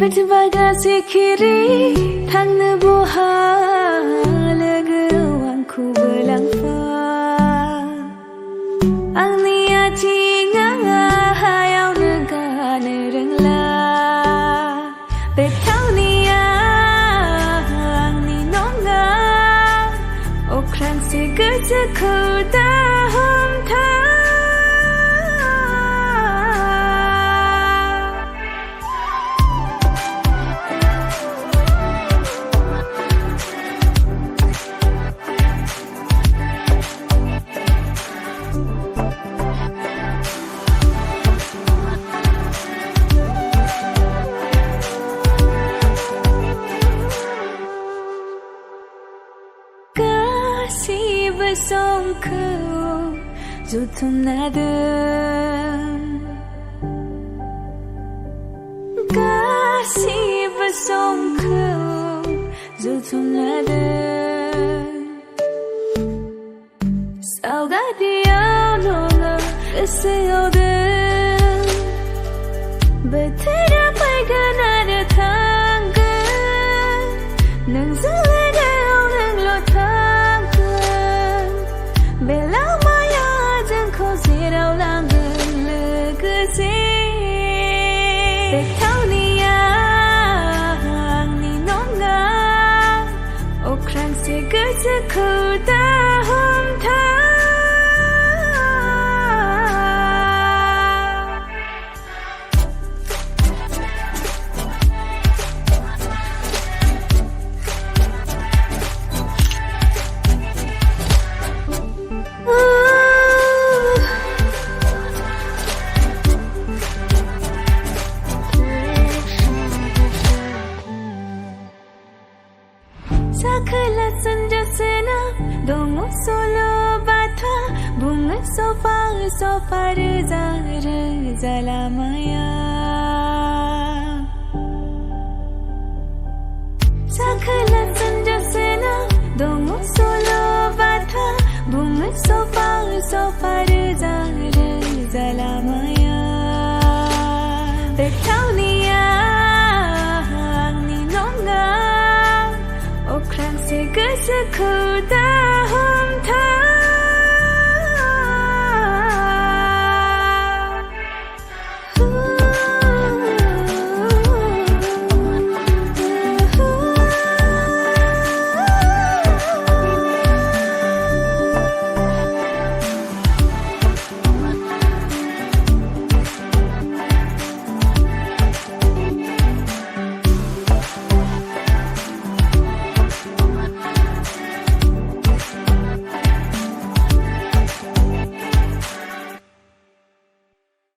Birthingbaigra Sikhiri Thangna buha Lagawan ku berlangfa Angni aci nganga Hayau negana rengla Thaoniya Angni Nonga Okran Sikhiri tahum tha Bersongku Zutum nadem Kasih bersongku Zutum nadem Sauga dia nonga Keseoden Birthingbaigra nada tangga Nang zeledau nang lotang Bela maya jengkau zirau langgan legasi Thaoniya Angni Nonga Okran Sikhiri tahum tha Sakala senja sena Dongo solo bata Bunga sofa reza lamaya Sakala senja sena Dongo solo bata Bunga sofa reza lamaya Thaoniya Angni Nonga Okran Sikhiri